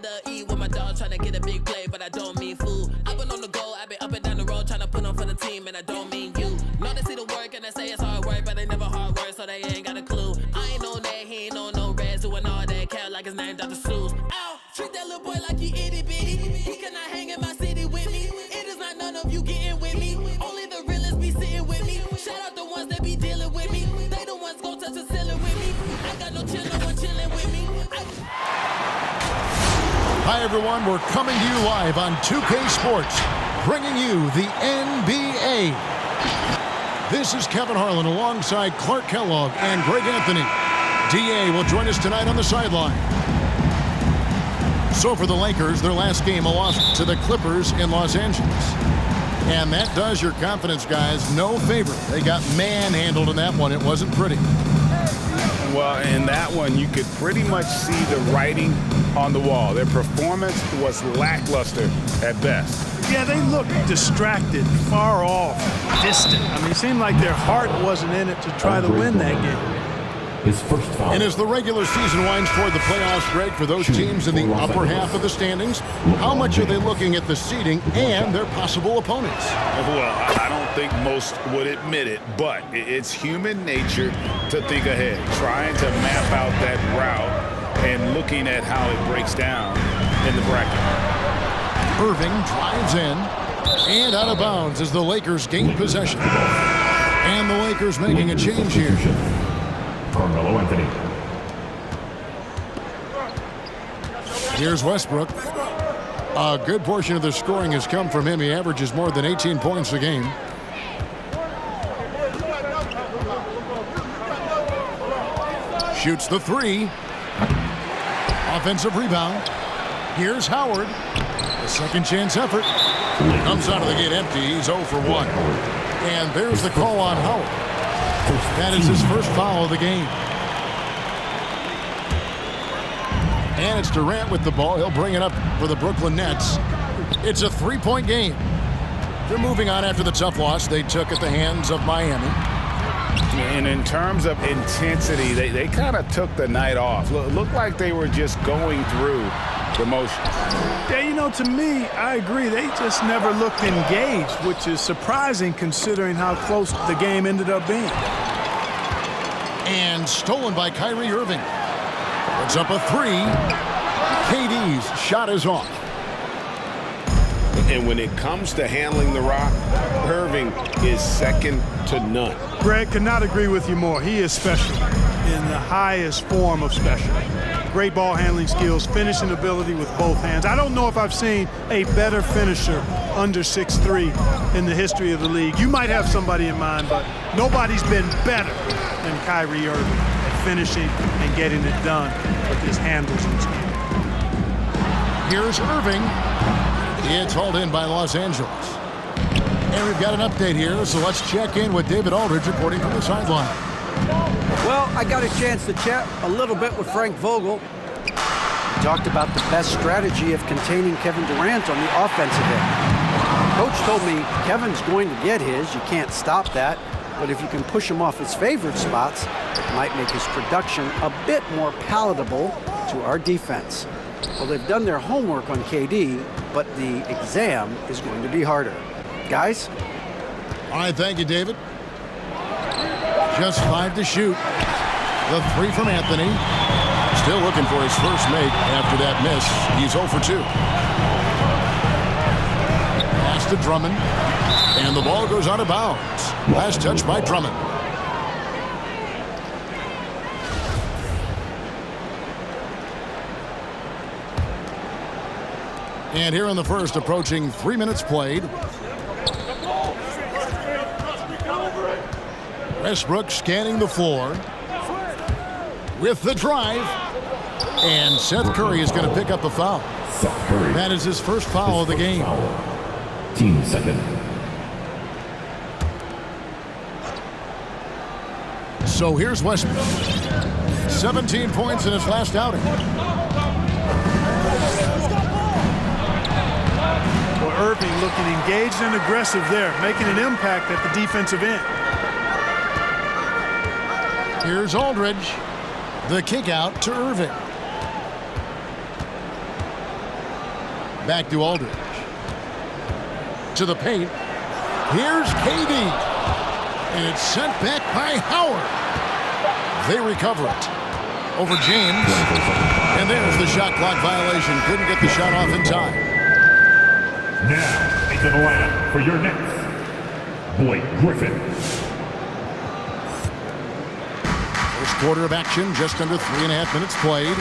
to eat with my dog, trying to get a big play, but I don't mean food. I've been on the go, I've been up and down the road, trying to put on for the team, and I don't mean you. Know they see the work and they say it's hard work, but they never hard work, so they ain't got a clue. I ain't on that, he ain't on no reds, doing all that cat like his name Dr. Seuss. Ow, treat that little boy like he itty bitty. He cannot hang in my city with me. It is not none of you getting with me. Only the realists be sitting with me. Shout out the ones that be dealing with me. They the ones gon' touch the ceiling with me. I got no chill, no one chilling with me. Hi everyone, we're coming to you live on 2K Sports, bringing you the NBA. This is Kevin Harlan alongside Clark Kellogg and Greg Anthony. DA will join us tonight on the sideline. So for the Lakers, their last game, a loss to the Clippers in Los Angeles. And that does your confidence, guys, no favor. They got manhandled in that one. It wasn't pretty. Well, in that one, you could pretty much see the writing on the wall. Their performance was lackluster at best. Yeah, they looked distracted, far off, distant. I mean, it seemed like their heart wasn't in it to try to win that game. His first foul. And as the regular season winds toward the playoffs, Greg, for those teams in the upper half of the standings, how much are they looking at the seeding and their possible opponents? Well, I don't think most would admit it, but it's human nature to think ahead, trying to map out that route and looking at how it breaks down in the bracket. Irving drives in and out of bounds as the Lakers gain possession. And the Lakers making a change here. Carmelo Anthony. Here's Westbrook. A good portion of the scoring has come from him. He averages more than 18 points a game. Shoots the three. Offensive rebound. Here's Howard. A second chance effort. Comes out of the gate empty. He's 0 for 1. And there's the call on Howard. That is his first foul of the game. And it's Durant with the ball. He'll bring it up for the Brooklyn Nets. It's a three-point game. They're moving on after the tough loss they took at the hands of Miami. And in terms of intensity, they kind of took the night off. Looked like they were just going through the motions. Yeah, you know, to me, I agree. They just never looked engaged, which is surprising considering how close the game ended up being. And stolen by Kyrie Irving. Puts up a three. KD's shot is off. And when it comes to handling the rock, Irving is second to none. Greg, could not agree with you more. He is special in the highest form of special. Great ball handling skills, finishing ability with both hands. I don't know if I've seen a better finisher under 6'3" in the history of the league. You might have somebody in mind, but nobody's been better than Kyrie Irving at finishing and getting it done with his handles and skills. Here's Irving. It's hauled in by Los Angeles. And we've got an update here, so let's check in with David Aldridge reporting from the sideline. Well, I got a chance to chat a little bit with Frank Vogel. He talked about the best strategy of containing Kevin Durant on the offensive end. Coach told me Kevin's going to get his. You can't stop that. But if you can push him off his favorite spots, it might make his production a bit more palatable to our defense. Well, they've done their homework on KD, but the exam is going to be harder. Guys? All right, thank you, David. Just 5 to shoot. The three from Anthony. Still looking for his first make after that miss. He's 0 for 2. Pass to Drummond. And the ball goes out of bounds. Last touch by Drummond. And here in the first, approaching 3 minutes played. Westbrook scanning the floor with the drive. And Seth Curry is going to pick up a foul. Seth Curry. That is his first foul of the game. Team second. So here's Westbrook. 17 points in his last outing. Well, Irving looking engaged and aggressive there, making an impact at the defensive end. Here's Aldridge. The kick out to Irving. Back to Aldridge. To the paint. Here's KD. And it's sent back by Howard. They recover it. Over James. And there's the shot clock violation. Couldn't get the shot off in time. Now, into the lineup for your next, Blake Griffin. First quarter of action, just under 3.5 minutes played.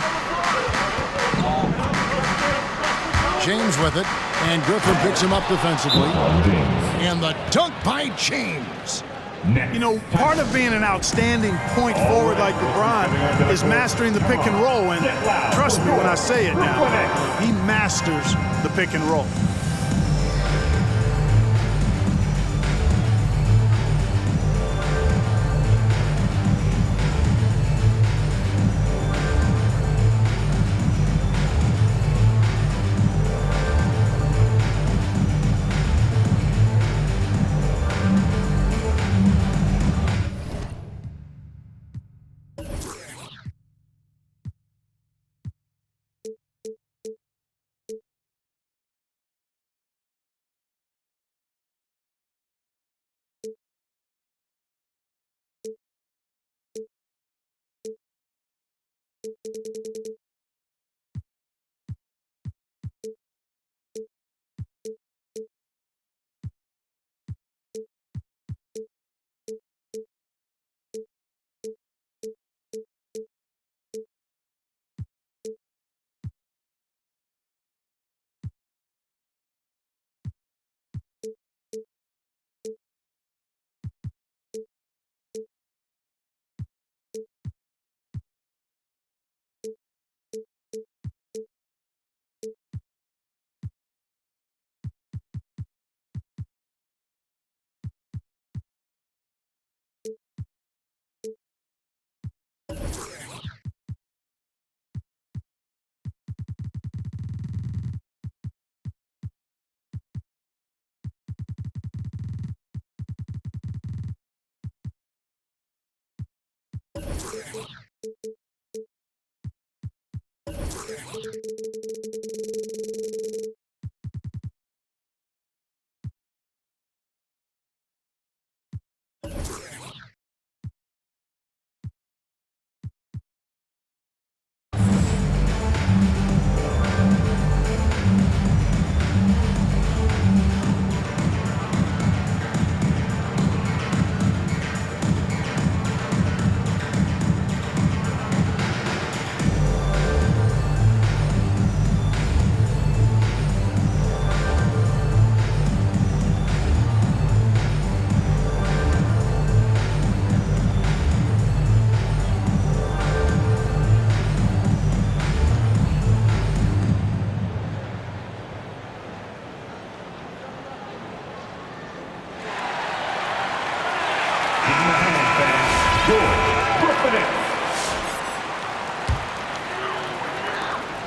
James with it, and Griffin picks him up defensively. And the dunk by James. You know, part of being an outstanding point forward like LeBron is mastering the pick and roll. And trust me when I say it now, he masters the pick and roll.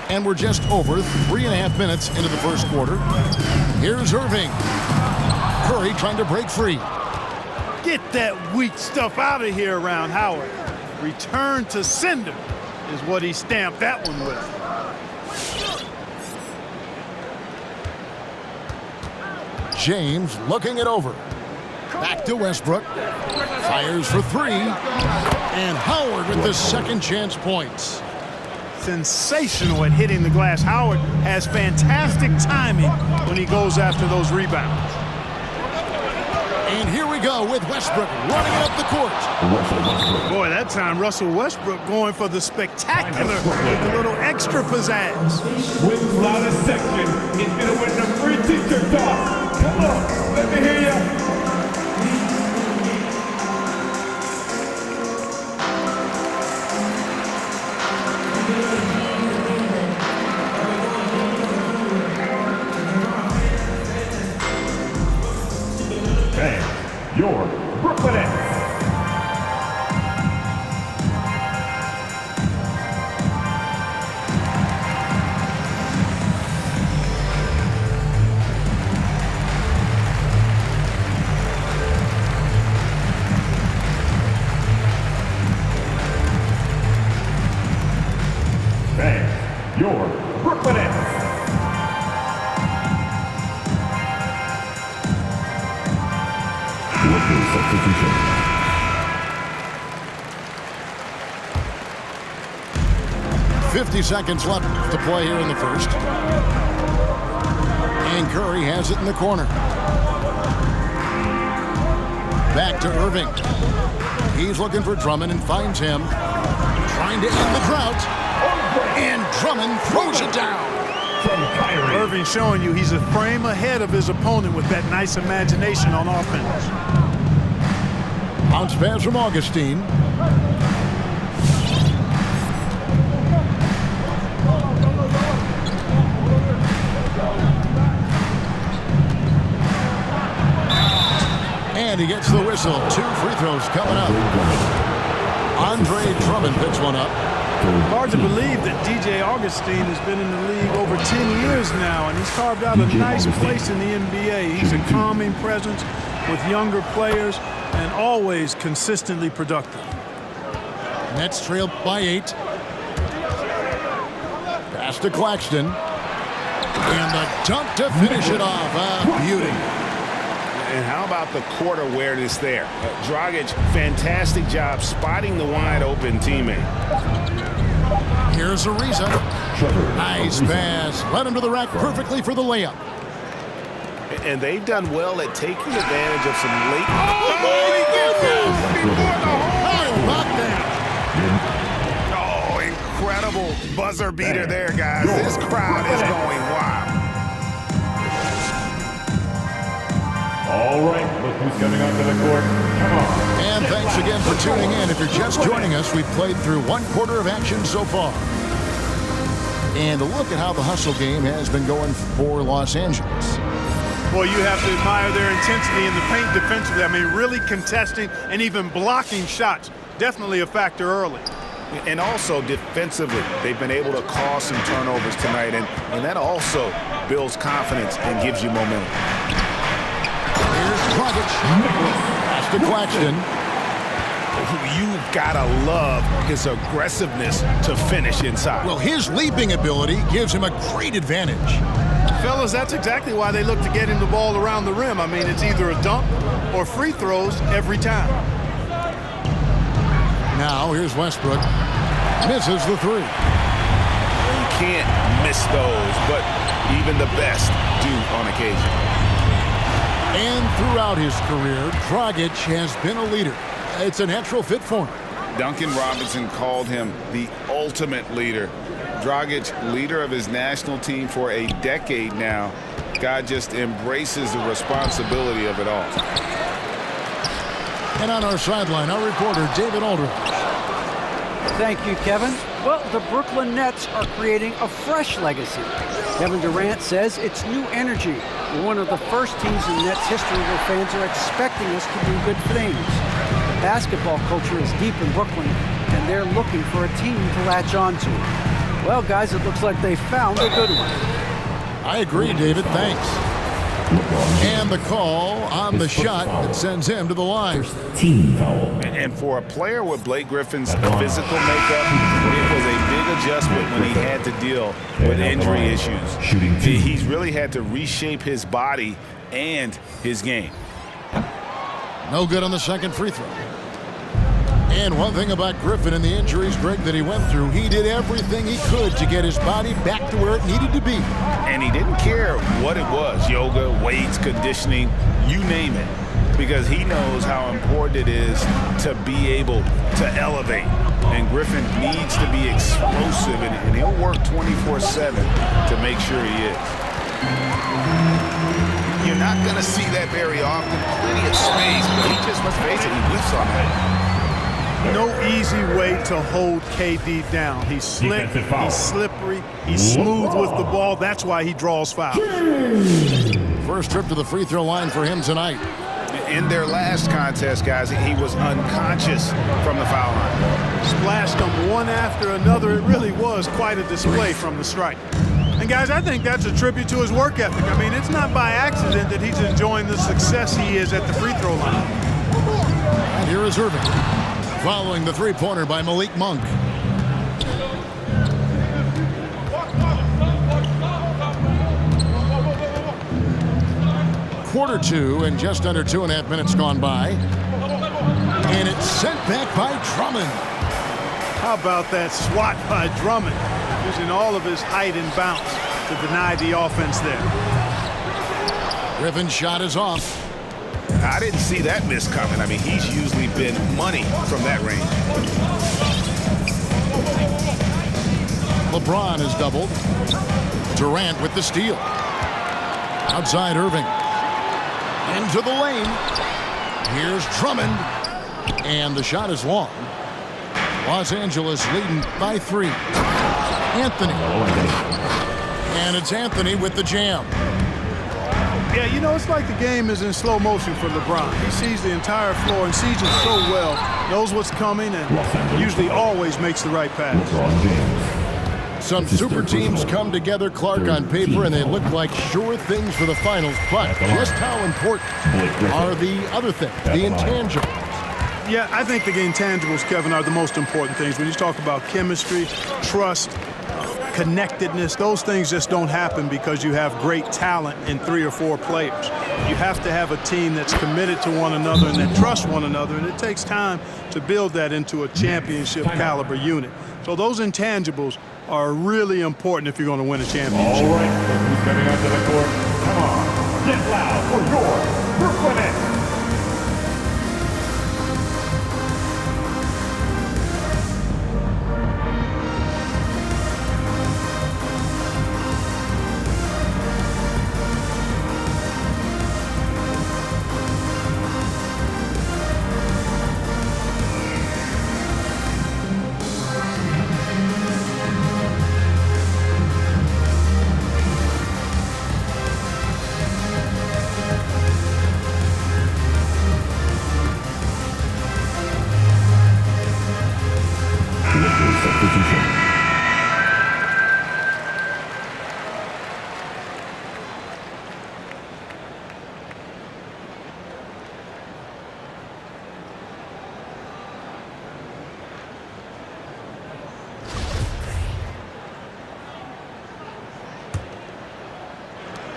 And we're just over 3.5 minutes into the first quarter. Here's Irving. Curry trying to break free. Get that weak stuff out of here around Howard. Return to sender is what he stamped that one with. James looking it over. Back to Westbrook. Fires for three. And Howard with the second chance points. Sensational at hitting the glass. Howard has fantastic timing when he goes after those rebounds. And here we go with Westbrook running up the court. Boy, that time Russell Westbrook going for the spectacular with a little extra pizzazz. Wins loudest section is going to win the free t-shirt toss. Come on, let me hear ya. Your Brooklyn Nets. 50 seconds left to play here in the first. And Curry has it in the corner. Back to Irving. He's looking for Drummond and finds him. Trying to end the drought. And Drummond throws it down. Irving showing you he's a frame ahead of his opponent with that nice imagination on offense. Bounce pass from Augustine. And he gets the whistle. 2 free throws coming up. Andre Drummond picks one up. Hard to believe that DJ Augustine has been in the league over 10 years now, and he's carved out a nice place in the NBA. He's a calming presence with younger players and always consistently productive. Nets trail by 8. Pass to Claxton. And the dunk to finish it off. Beauty. And how about the court awareness there? Dragic, fantastic job spotting the wide open teammate. Here's Ariza. Nice pass. Led him to the rack perfectly for the layup. And they've done well at taking advantage of some late. Oh, he gets it before the How about that? Oh, incredible buzzer beater there, guys. This crowd is going wild. All right, look who's coming onto the court. Come on. And thanks again for tuning in. If you're just joining us, we've played through 1/4 of action so far. And a look at how the hustle game has been going for Los Angeles. Boy, you have to admire their intensity in the paint defensively. I mean, really contesting and even blocking shots. Definitely a factor early. And also defensively, they've been able to cause some turnovers tonight, and that also builds confidence and gives you momentum. Here's Dragic. Pass to Claxton. You've got to love his aggressiveness to finish inside. Well, his leaping ability gives him a great advantage. Fellas, that's exactly why they look to get him the ball around the rim. I mean, it's either a dunk or free throws every time. Now, here's Westbrook. Misses the 3. You can't miss those, but even the best do on occasion. And throughout his career, Dragic has been a leader. It's a natural fit for him. Duncan Robinson called him the ultimate leader. Dragic, leader of his national team for a decade now. God just embraces the responsibility of it all. And on our sideline, our reporter, David Aldridge. Thank you, Kevin. Well, the Brooklyn Nets are creating a fresh legacy. Kevin Durant says it's new energy. We're one of the first teams in Nets history where fans are expecting us to do good things. The basketball culture is deep in Brooklyn, and they're looking for a team to latch onto. Well, guys, it looks like they found a good one. I agree, David. Thanks. And the call on the shot that sends him to the line. Team foul. And for a player with Blake Griffin's physical makeup, it was a big adjustment when he had to deal with injury issues. He's really had to reshape his body and his game. No good on the second free throw. And one thing about Griffin and the injuries, Greg, that he went through, he did everything he could to get his body back to where it needed to be. And he didn't care what it was, yoga, weights, conditioning, you name it, because he knows how important it is to be able to elevate. And Griffin needs to be explosive, and he'll work 24/7 to make sure he is. You're not going to see that very often. Plenty of space, but he just, let's face it, he whiffs on that. No easy way to hold KD down. He's slick, he's slippery, he's smooth with the ball. That's why he draws fouls. First trip to the free throw line for him tonight. In their last contest, guys, he was unconscious from the foul line. Splashed them one after another. It really was quite a display from the strike. And guys, I think that's a tribute to his work ethic. I mean, it's not by accident that he's enjoying the success he is at the free throw line. And here is Irving, following the three-pointer by Malik Monk. Quarter 2 and just under 2.5 minutes gone by. And it's sent back by Drummond. How about that swat by Drummond? using all of his height and bounce to deny the offense there. Griffin's shot is off. I didn't see that miss coming. I mean, he's usually been money from that range. LeBron is doubled. Durant with the steal. Outside Irving. Into the lane. Here's Drummond. And the shot is long. Los Angeles leading by 3. Anthony. And it's Anthony with the jam. Yeah, you know, it's like the game is in slow motion for LeBron. He sees the entire floor and sees it so well, knows what's coming, and usually always makes the right pass. Some super teams come together, Clark, on paper, and they look like sure things for the finals. But just how important are the other things, the intangibles? Yeah, I think the intangibles, Kevin, are the most important things. When you talk about chemistry, trust, connectedness, those things just don't happen because you have great talent in 3 or 4 players. You have to have a team that's committed to one another and that trusts one another, and it takes time to build that into a championship caliber unit. So those intangibles are really important if you're going to win a championship. All right, who's coming onto the court? Come on, get loud for your Brooklyn Nets.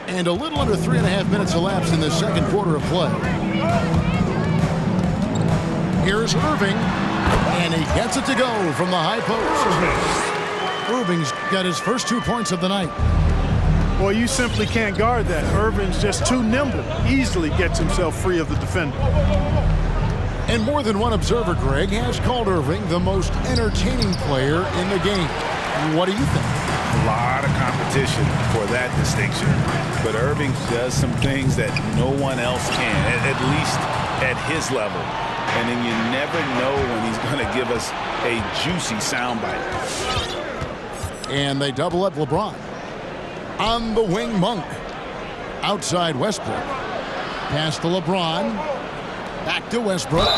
And a little under 3.5 minutes elapsed in the second quarter of play. Here's Irving, and he gets it to go from the high post. Irving's got his first 2 points of the night. Well, you simply can't guard that. Irving's just too nimble, easily gets himself free of the defender. And more than one observer, Greg, has called Irving the most entertaining player in the game. What do you think? A lot of competition for that distinction. But Irving does some things that no one else can, at least at his level. And then you never know when he's going to give us a juicy soundbite. And they double up LeBron. On the wing, Monk. Outside Westbrook. Pass to LeBron. Back to Westbrook.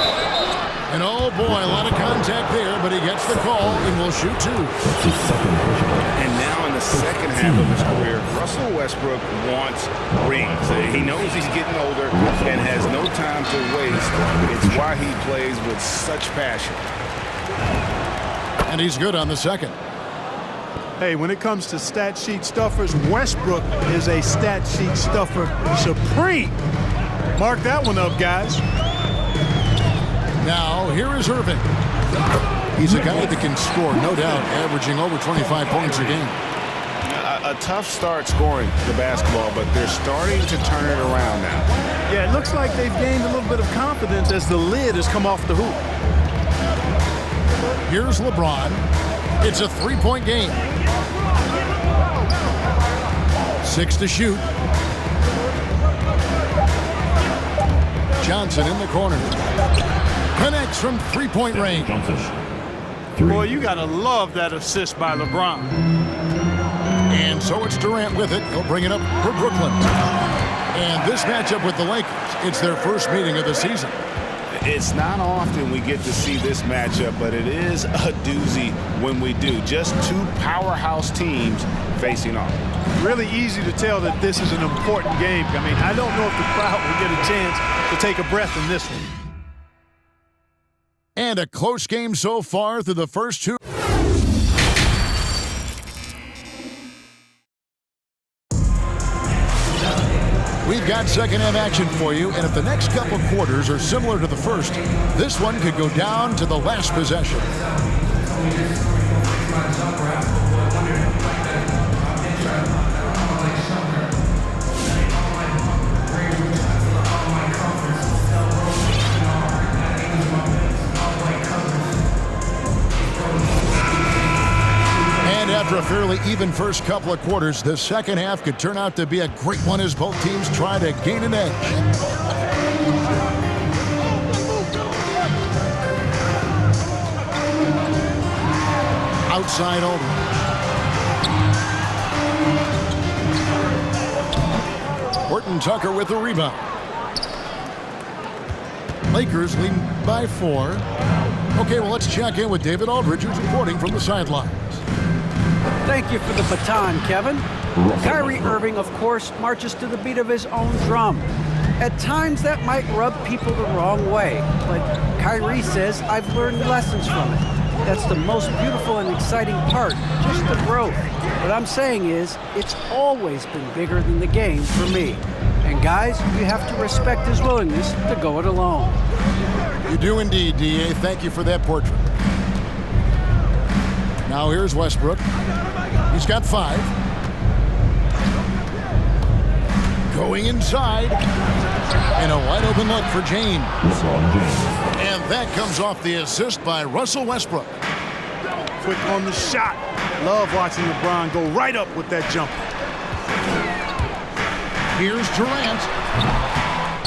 And oh boy, a lot of contact there, but he gets the call and will shoot 2. And now in the second half of his career, Russell Westbrook wants rings. He knows he's getting older and has no time to waste. It's why he plays with such passion. And he's good on the second. Hey, when it comes to stat sheet stuffers, Westbrook is a stat sheet stuffer supreme. Mark that one up, guys. Now, here is Irving. He's a guy that can score, no doubt, averaging over 25 points a game. A tough start scoring the basketball, but they're starting to turn it around now. Yeah, it looks like they've gained a little bit of confidence as the lid has come off the hoop. Here's LeBron. It's a 3-point game. 6 to shoot. Johnson in the corner. Connects from 3-point range. Boy, you got to love that assist by LeBron. And so it's Durant with it. He'll bring it up for Brooklyn. And this matchup with the Lakers, it's their first meeting of the season. It's not often we get to see this matchup, but it is a doozy when we do. Just 2 powerhouse teams facing off. Really easy to tell that this is an important game. I mean, I don't know if the crowd will get a chance to take a breath in this one. And a close game so far through the first 2. We've got second half action for you, and if the next couple quarters are similar to the first, this one could go down to the last possession. fairly even first couple of quarters. The second half could turn out to be a great one as both teams try to gain an edge. Outside Aldridge. Horton Tucker with the rebound. Lakers leading by 4. Okay, well, let's check in with David Aldridge, who's reporting from the sidelines. Thank you for the baton, Kevin. Kyrie Irving, of course, marches to the beat of his own drum. At times, that might rub people the wrong way, but Kyrie says, I've learned lessons from it. That's the most beautiful and exciting part, just the growth. What I'm saying is, it's always been bigger than the game for me. And guys, you have to respect his willingness to go it alone. You do indeed, D.A. Thank you for that portrait. Now here's Westbrook. He's got 5. Going inside. And a wide open look for James. And that comes off the assist by Russell Westbrook. Quick on the shot. Love watching LeBron go right up with that jumper. Here's Durant.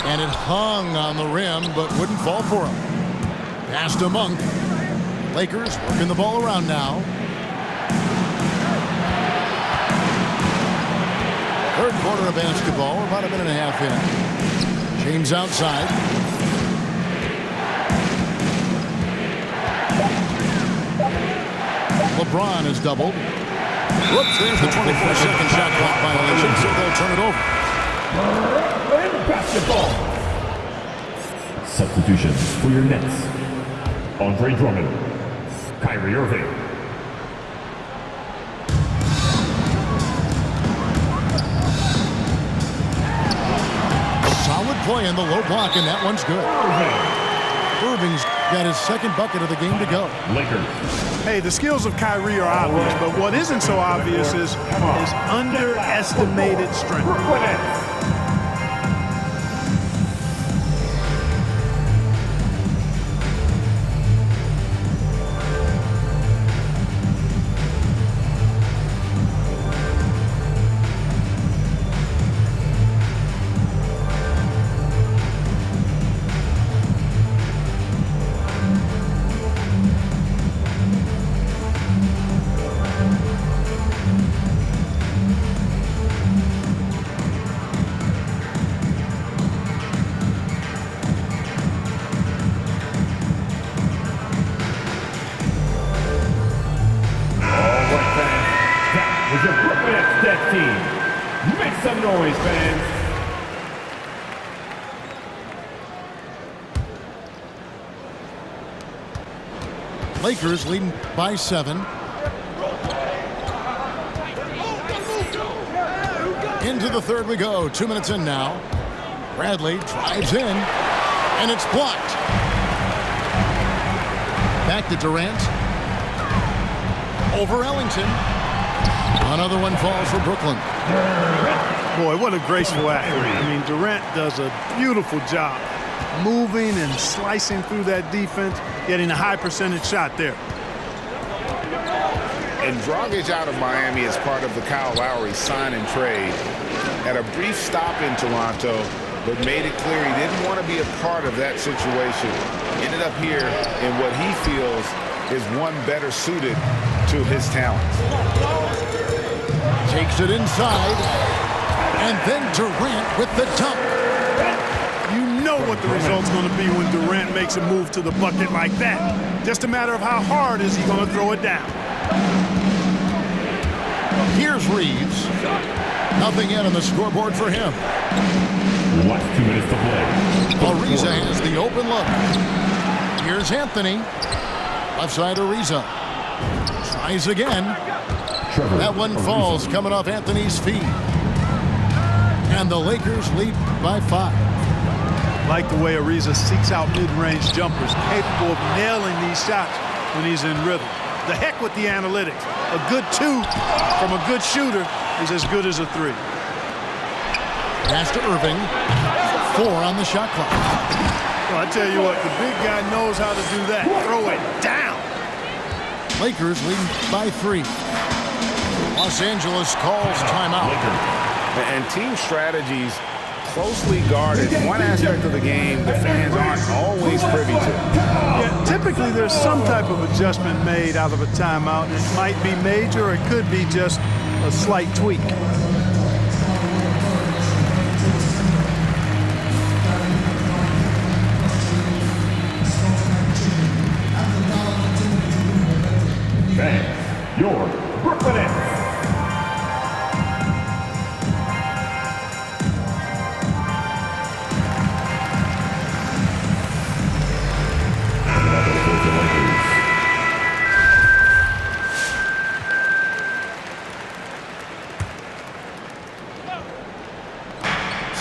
And it hung on the rim, but wouldn't fall for him. Pass to Monk. Lakers working the ball around now. Third quarter of basketball, about a minute and a half in. James outside. LeBron is doubled. Whoops, there's the 24-second shot clock violation, so they'll turn it over. Basketball. Substitutions for your Nets. Andre Drummond. Kyrie Irving. Solid play in the low block, and that one's good. Irving's got his second bucket of the game to go. Lakers. Hey, the skills of Kyrie are obvious, but what isn't so obvious is his underestimated strength. Make some noise, fans. Lakers leading by 7. Into the third we go. 2 minutes in now. Bradley drives in, and it's blocked. Back to Durant. Over Ellington. Another one falls for Brooklyn. Boy, what a graceful athlete. I mean, Durant does a beautiful job moving and slicing through that defense, getting a high percentage shot there. And Dragic out of Miami is part of the Kyle Lowry sign and trade. Had a brief stop in Toronto, but made it clear he didn't want to be a part of that situation. Ended up here in what he feels is one better suited to his talents. Takes it inside, and then Durant with the dunk. You know what the result's going to be when Durant makes a move to the bucket like that. Just a matter of how hard is he going to throw it down. Here's Reeves. Nothing yet on the scoreboard for him. Last 2 minutes to play. Ariza has the open look. Here's Anthony. Left side Ariza. Tries again. That one falls coming off Anthony's feet. And the Lakers lead by 5. Like the way Ariza seeks out mid-range jumpers, capable of nailing these shots when he's in rhythm. The heck with the analytics. A good 2 from a good shooter is as good as a 3. Pass to Irving. 4 on the shot clock. Well, I tell you what, the big guy knows how to do that. Throw it down. Lakers leading by 3. Los Angeles calls timeout. And team strategies closely guarded. One aspect of the game the fans aren't always privy to. Yeah, typically there's some type of adjustment made out of a timeout. It might be major, or it could be just a slight tweak. Fans, your Brooklyn Nets.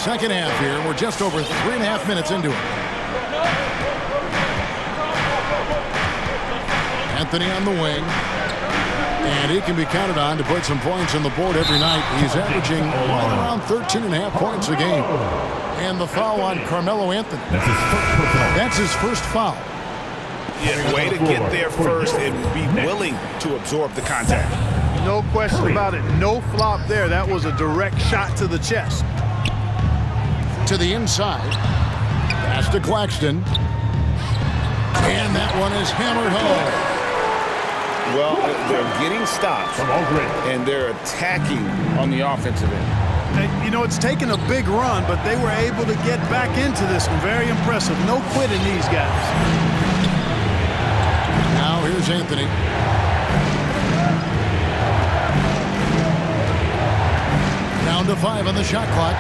Second half here. We're just over 3.5 minutes into it. Anthony on the wing. And he can be counted on to put some points on the board every night. He's averaging right around 13.5 points a game. And the foul on Carmelo Anthony. That's his first foul. Yeah, way to get there first and be willing to absorb the contact. No question about it. No flop there. That was a direct shot to the chest. To the inside. Pass to Claxton. And that one is hammered home. Well, they're getting stops, and they're attacking on the offensive end. And, you know, it's taken a big run, but they were able to get back into this one. Very impressive. No quitting these guys. Now here's Anthony. Down to 5 on the shot clock.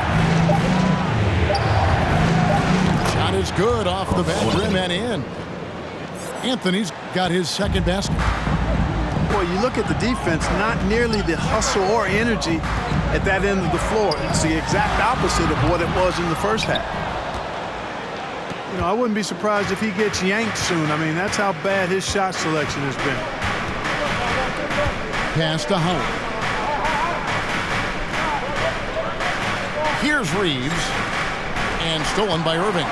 Shot is good off the back rim and in. Anthony's got his second basket. Boy, you look at the defense, not nearly the hustle or energy at that end of the floor. It's the exact opposite of what it was in the first half. You know, I wouldn't be surprised if he gets yanked soon. I mean, that's how bad his shot selection has been. Pass to Howard. Here's Reeves. And stolen by Irving.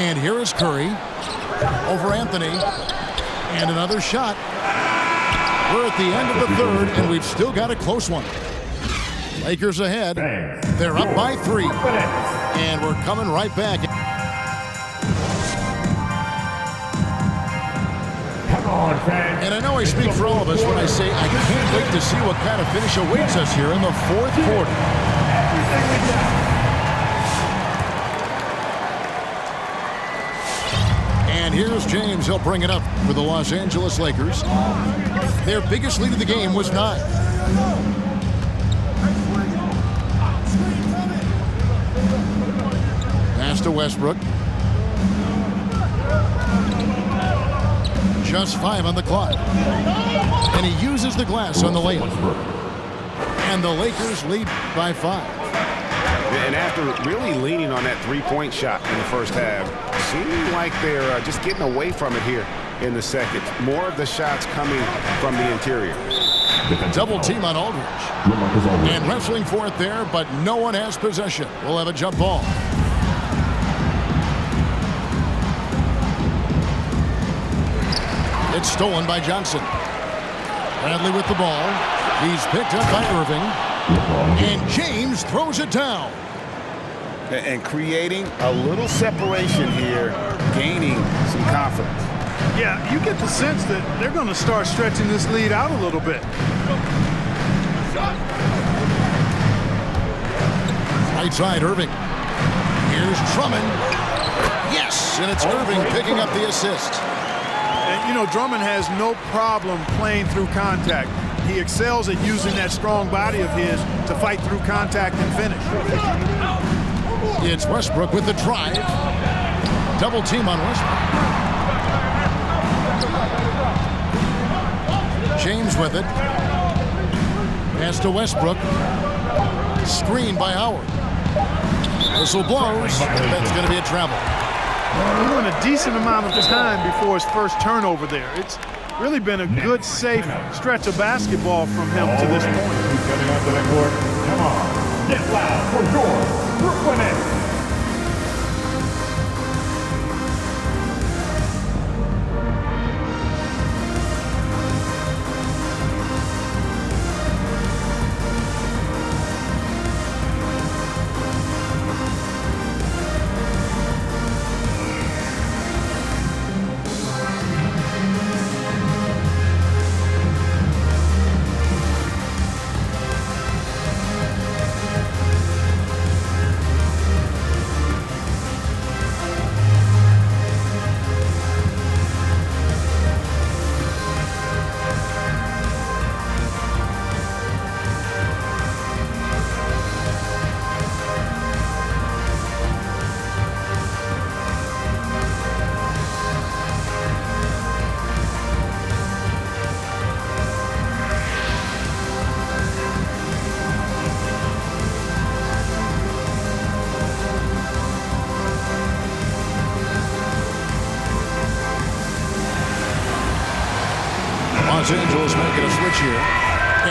And here is Curry. Over Anthony. And another shot. We're at the end of the third, and we've still got a close one. Lakers ahead. They're up by 3. And we're coming right back. Come on, fans. And I know I speak for all of us when I say I can't wait to see what kind of finish awaits us here in the fourth quarter. Everything we got. And here's James. He'll bring it up for the Los Angeles Lakers. Their biggest lead of the game was 9. Pass to Westbrook. Just 5 on the clock. And he uses the glass on the layup. And the Lakers lead by 5. And after really leaning on that three-point shot in the first half, seeming like they're just getting away from it here in the second. More of the shots coming from the interior. Double team on Aldridge. And wrestling for it there, but no one has possession. We'll have a jump ball. It's stolen by Johnson. Bradley with the ball. He's picked up by Irving. And James throws it down. And creating a little separation here, gaining some confidence. Yeah, you get the sense that they're going to start stretching this lead out a little bit. Right side, Irving. Here's Drummond. Yes, and it's Irving picking up the assist. And, you know, Drummond has no problem playing through contact. He excels at using that strong body of his to fight through contact and finish. It's Westbrook with the drive. Double team on Westbrook. James with it. Pass to Westbrook. Screen by Howard. Whistle blows. That's going to be a travel. He went a decent amount of time before his first turnover there. It's really been a good, safe stretch of basketball from him to this point. Who's coming onto the court? Come on. Get loud for your Brooklyn Nets. Los Angeles making a switch here.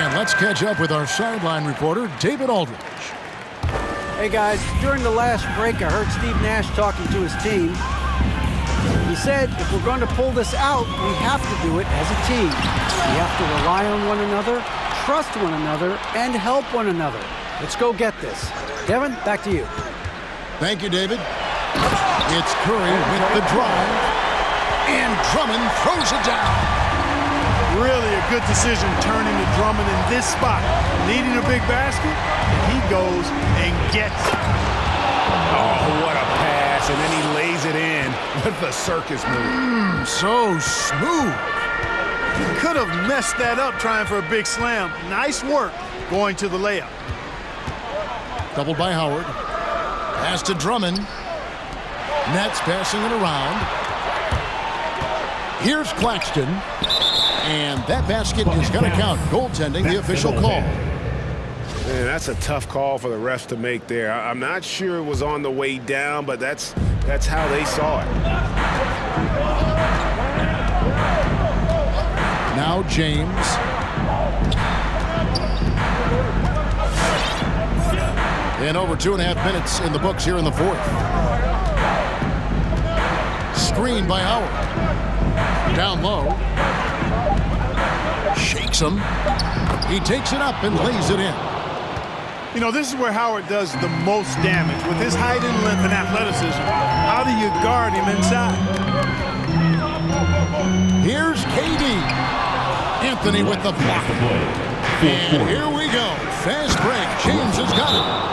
And let's catch up with our sideline reporter, David Aldridge. Hey guys, during the last break, I heard Steve Nash talking to his team. He said if we're going to pull this out, we have to do it as a team. We have to rely on one another, trust one another, and help one another. Let's go get this. Devin, back to you. Thank you, David. It's Curry with the drive, and Drummond throws it down. Really a good decision turning to Drummond in this spot. Needing a big basket, and he goes and gets it. Oh, what a pass, and then he lays it in with the circus move. So smooth. He could have messed that up trying for a big slam. Nice work going to the layup. Doubled by Howard. Pass to Drummond. Nets passing it around. Here's Claxton. And that basket is going to count. Goaltending, the official call. Man, that's a tough call for the refs to make there. I'm not sure it was on the way down, but that's how they saw it. Now James. And over 2.5 minutes in the books here in the fourth. Screen by Howard. Down low. Shakes him. He takes it up and lays it in. You know, this is where Howard does the most damage. With his height and length and athleticism, how do you guard him inside? Here's KD. Anthony with the block. And here we go. Fast break. James has got it.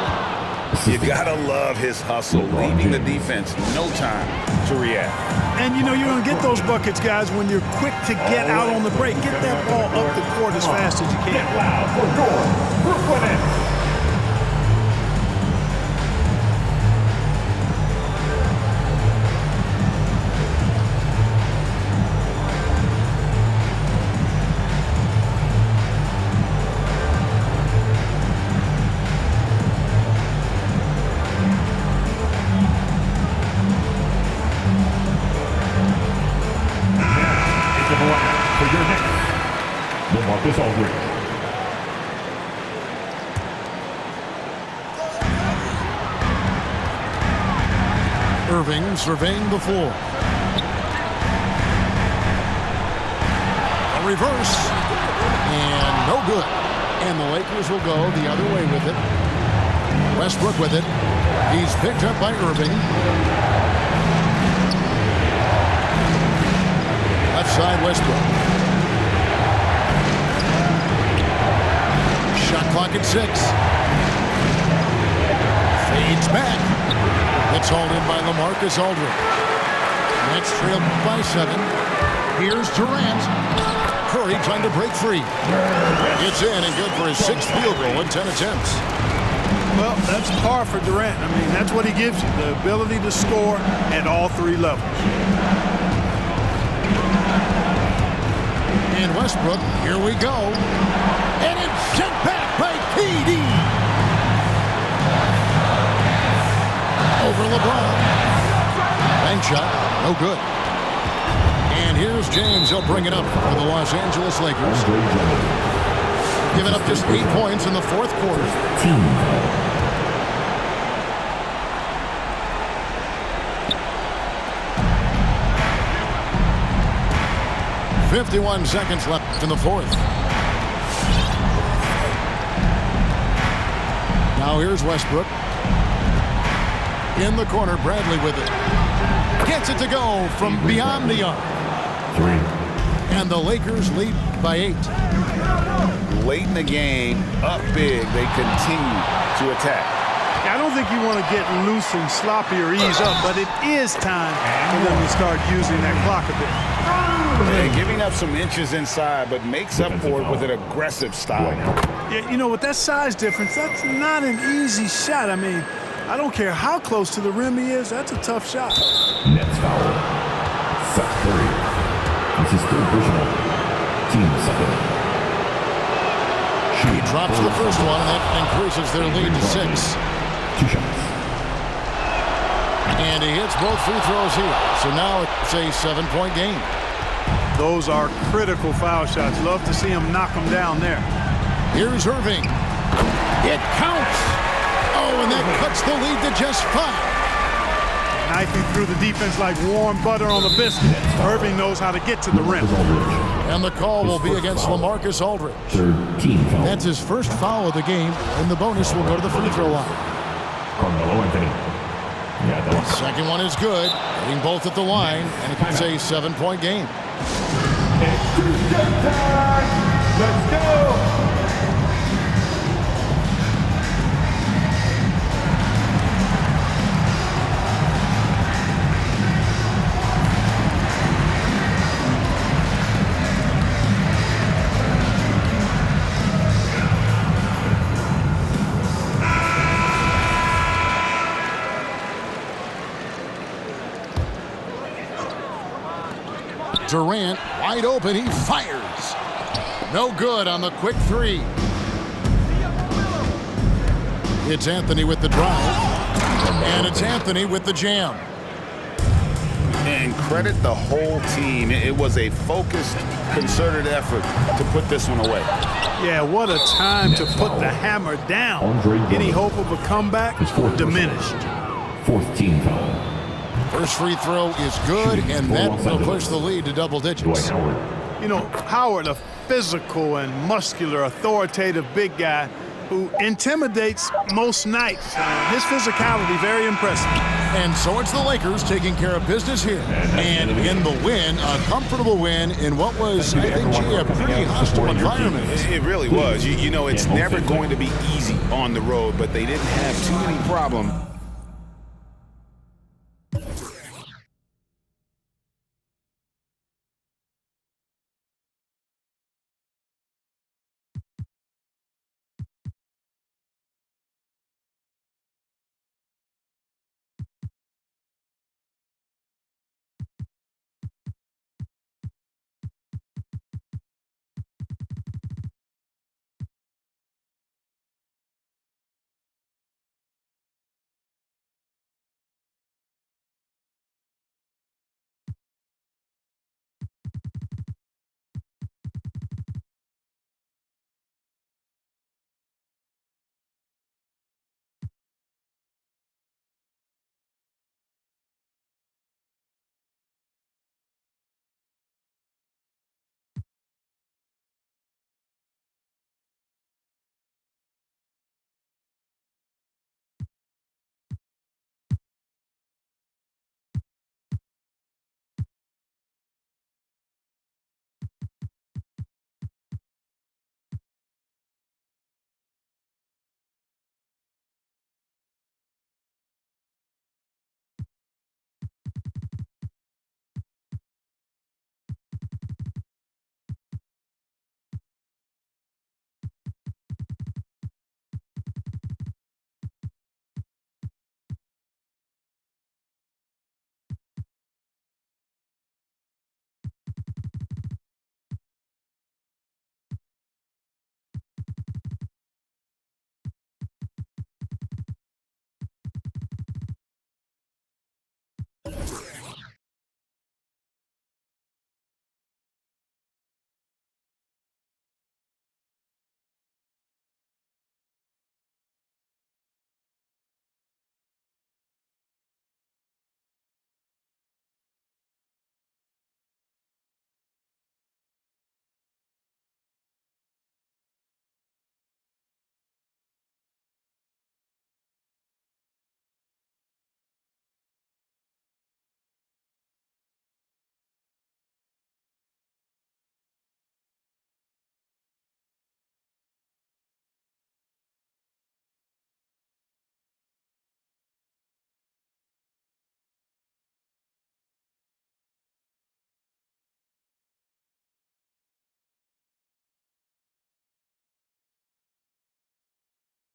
You gotta love his hustle, leaving the defense no time to react. And you know, you're gonna get those buckets, guys, when you're quick to get out on the break. Get that ball up the court as fast as you can. Get loud for Gordon, Brooklyn Nets. Marcus Aldridge. Irving surveying the floor. A reverse. And no good. And the Lakers will go the other way with it. Westbrook with it. He's picked up by Irving. Left side, Westbrook. Shot clock at 6. Fades back. It's hauled in by LaMarcus Aldridge. Nets trailed by 7. Here's Durant. Curry trying to break free. It's in and good for his 6th field goal in 10 attempts. Well, that's par for Durant. I mean, that's what he gives you, the ability to score at all 3 levels. And Westbrook, here we go. And it's sent back by KD. Over LeBron. Bank shot, no good. And here's James. He'll bring it up for the Los Angeles Lakers. Giving up just 8 points in the fourth quarter. 51 seconds left in the fourth. Now here's Westbrook. In the corner, Bradley with it. Gets it to go from beyond the arc. 3. And the Lakers lead by 8. Late in the game, up big, they continue to attack. I don't think you want to get loose and sloppy or ease up, but it is time for them to start using that clock a bit. And giving up some inches inside, but makes up for it with an aggressive style. Yeah, you know, with that size difference, that's not an easy shot. I mean, I don't care how close to the rim he is, that's a tough shot. Nets foul. Set 3. This is third personal. Team second. He drops the first one, and that increases their lead to 6. 2 shots. And he hits both free throws here. So now it's a 7-point game. Those are critical foul shots. Love to see him knock them down there. Here's Irving. It counts. Oh, and that cuts the lead to just 5. Knifing through the defense like warm butter on a biscuit. Irving knows how to get to the rim. And the call will be against LaMarcus Aldridge. 13 foul. That's his first foul of the game, and the bonus will go to the free throw line. Carmelo Anthony. Yeah, that was Second one is good, hitting both at the line, and it it's a 7-point game. Let's go. Durant, wide open, he fires. No good on the quick 3. It's Anthony with the drive, and it's Anthony with the jam. And credit the whole team. It was a focused, concerted effort to put this one away. Yeah, what a time to put the hammer down. Any hope of a comeback diminished. 4th team foul. First free throw is good, and that will push the lead to double digits. Dwight Howard. You know, Howard, a physical and muscular, authoritative big guy who intimidates most nights. His physicality, very impressive. And so it's the Lakers taking care of business here. And in the win, a comfortable win in what was, I think, a pretty hostile environment. It really was. You know, it's never going to be easy on the road, but they didn't have too many problems.